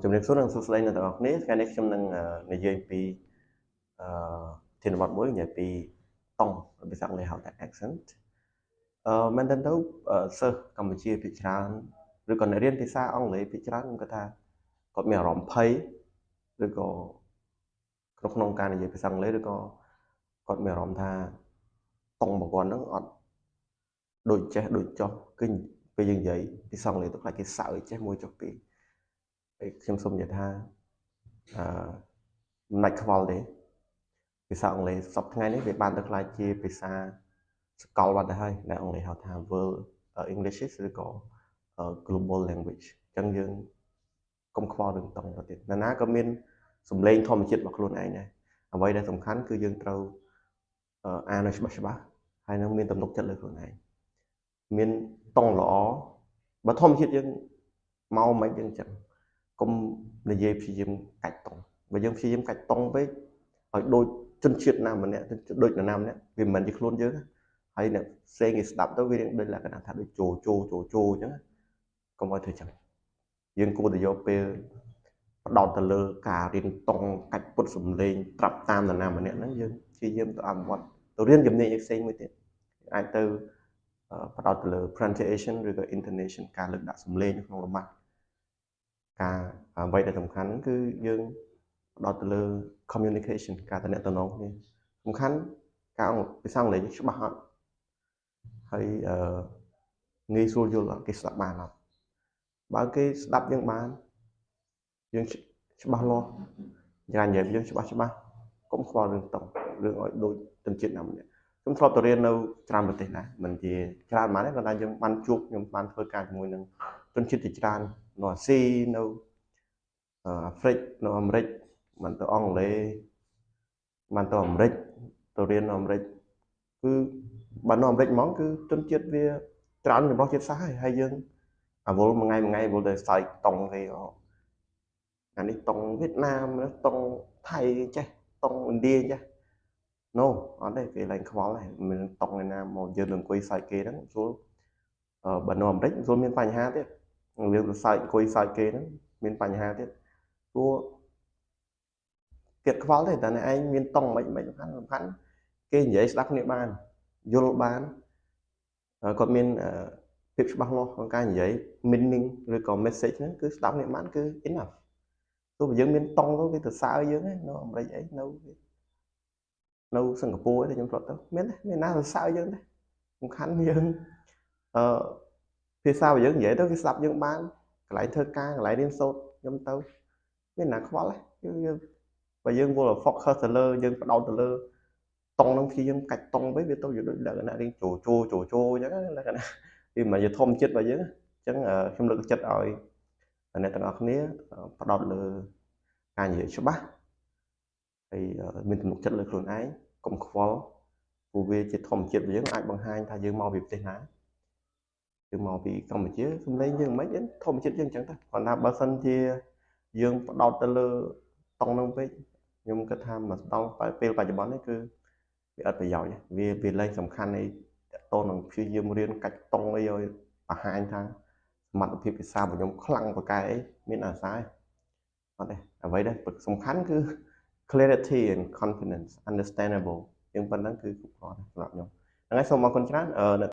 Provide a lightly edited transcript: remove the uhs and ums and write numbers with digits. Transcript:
ជំរាបសួរនិងសួស្តីអ្នកទាំងអស់គ្នាថ្ងៃនេះខ្ញុំនឹងនិយាយពីអឺធានបទមួយនិយាយពីតង់ភាសាអង់គ្លេសហៅថា accent មែនទែនទៅសិស្សកម្ពុជាភាគច្រើនឬក៏អ្នករៀនភាសាអង់គ្លេសភាគច្រើនខ្ញុំគិតថាគាត់មានអារម្មណ៍ភ័យឬក៏ក្នុងការនិយាយភាសាអង់គ្លេសឬក៏គាត់មានអារម្មណ៍ថាតង់របស់គាត់ហ្នឹងអត់ដូចចេះដូចចោះគឺពេលយើងនិយាយភាសាអង់គ្លេសទៅខ្លាចគេសើចចេះមួយចុះពីរហើយខ្ញុំសូមនិយាយថាអឺមិនដាច់ខ្វល់ទេភាសាអង់គ្លេសសប្តាហ៍ថ្ងៃនេះវាបានទៅខ្លាចជាភាសាសកលបាត់ទៅហើយដែលអង់គ្លេសហៅថា World English ឬក៏ Global Language អញ្ចឹងយើងកុំខ្វល់រឿងតង់ទៅទៀតណាណាក៏មានសម្លេងធម្មជាតិរបស់ខ្លួនឯងដែរអ្វីដែលសំខាន់គឺយើងត្រូវអានឲ្យច្បាស់ហើយនឹងមានទំនុកចិត្តលើខ្លួនឯងមានតង់ល្អបើធម្មជាតិយើងមកមិនយើងចឹងកុំនិយាយព្យាយាមកាច់តង់បើយើងព្យាយាមកាច់តង់ពេកឲ្យដូចជនជាតិណាម្នាក់ដូចនរណាម្នាក់វាមិនមែនជាខ្លួនយើងហើយអ្នកផ្សេងគេស្ដាប់ទៅវាដូចលក្ខណៈថាដូចជោអញ្ចឹងកុំឲ្យធ្វើចឹងយើងគួរតែយកពេលផ្ដោតទៅលើការរៀនតង់កាច់ពុតសំឡេងប្រាប់តាមនរណាម្នាក់ហ្នឹងយើងព្យាយាមទៅអនុវត្តទៅរៀនជំនាញផ្សេងមួយទៀតអាចទៅផ្ដោតទៅលើ pronunciation ឬក៏ intonation ការលើកដាក់សំឡេងក្នុងរមាស់ការអ្វីដែលសំខាន់គឺយើងផ្ដោតទៅលើ communication ការទំនាក់ទំនងគ្នាសំខាន់ការភាសាអង់គ្លេសច្បាស់អត់ហើយងាយស្រួលយល់អត់គេស្ដាប់បានអត់បើគេស្ដាប់យើងបានយើងច្បាស់លាស់យ៉ាងនិយាយយើងច្បាស់កុំខ្វល់រឿងតង់រឿងឲ្យដូចជនជាតិណាម្នាក់ខ្ញុំធ្លាប់ទៅរៀននៅច្រើនប្រទេសដែរមិនជាច្រើនប៉ុន្មានទេប៉ុន្តែយើងបានជួបខ្ញុំបានធ្វើការជាមួយនឹងជនជាតិជាច្រើននៅអាស៊ីនៅអាហ្វ្រិកនៅអាមេរិកមិនទៅអង់គ្លេសបានទៅអាមេរិកទៅរៀននៅអាមេរិកគឺបើនៅអាមេរិកហ្មងគឺជនជាតិវាច្រើនចម្រុះជាតិសាសន៍ហើយយើងអាវល់មួយថ្ងៃវល់តែសើចតង់គេអានេះតង់វៀតណាមតង់ថៃចេះតង់ឥណ្ឌាចេះ no អត់ទេគេឡើងខ្វល់ហើយមិនតង់ឯណាមកយើងនឹងអង្គុយសើចគេហ្នឹងស្រួលបើនៅអាមេរិកស្រួលមានបញ្ហាទៀតយើងទៅសើចអង្គុយសើចគេហ្នឹងមានបញ្ហាទៀតព្រោះគេខ្វល់ទេតែឯងមានតង់មិនសំខាន់គេនិយាយស្ដាប់គ្នាបានយល់បានគាត់មានភាពច្បាស់លាស់ក្នុងការនិយាយ meaning ឬក៏ message ហ្នឹងគឺស្ដាប់គ្នាបានគឺ enough ទោះបើយើងមានតង់ទៅគេទៅសើយើងនៅអាមេរិកអីនៅសិង្ហបុរីខ្ញុំធ្លាប់ទៅមានណាទៅសើយើងទេសំខាន់យើងភាសារបស់យើងនិយាយទៅគេស្ដាប់យើងបានកន្លែងធ្វើការកន្លែងរៀនសូត្រខ្ញុំទៅមានណាខ្វល់ទេយើងបើយើងវល់ focus ទៅលើយើងផ្ដោតទៅលើតង់នឹងព្យាយាមកាច់តង់ទៅវាទៅដូចលក្ខណៈរៀងជោអញ្ចឹងលក្ខណៈវាមិនជាធម្មជាតិរបស់យើងអញ្ចឹងខ្ញុំលើកទឹកចិត្តឲ្យអ្នកទាំងអស់គ្នាផ្ដោតលើការនិយាយច្បាស់ហើយមានទំនុកចិត្តលើខ្លួនឯងកុំខ្វល់ព្រោះវាជាធម្មជាតិរបស់យើងអាចបង្ហាញថាយើងមកពីប្រទេសណាយើងមកពីកម្ពុជាសម្លេងយើងមិនធម្មជាតិយើងអញ្ចឹងទៅគាត់ថាបើសិនជាយើងផ្ដោតទៅលើតង់នឹងពេកខ្ញុំគិតថាមកដល់ពេលបច្ចុប្បន្ននេះគឺវាអត់ប្រយោជន៍វាលែងសំខាន់អីតទៅនឹងព្យាយាមរៀនកាច់តង់អីឲ្យបង្ហាញថាសមត្ថភាពភាសារបស់ខ្ញុំខ្លាំងប្រកែអីមានអាសាអត់ទេអ្វីដែលសំខាន់គឺ clarity and confidence understandable យើងប៉ុណ្ណឹងគឺគ្រប់គ្រាន់សម្រាប់ខ្ញុំហ្នឹងហើយសូមអរគុណច្រើន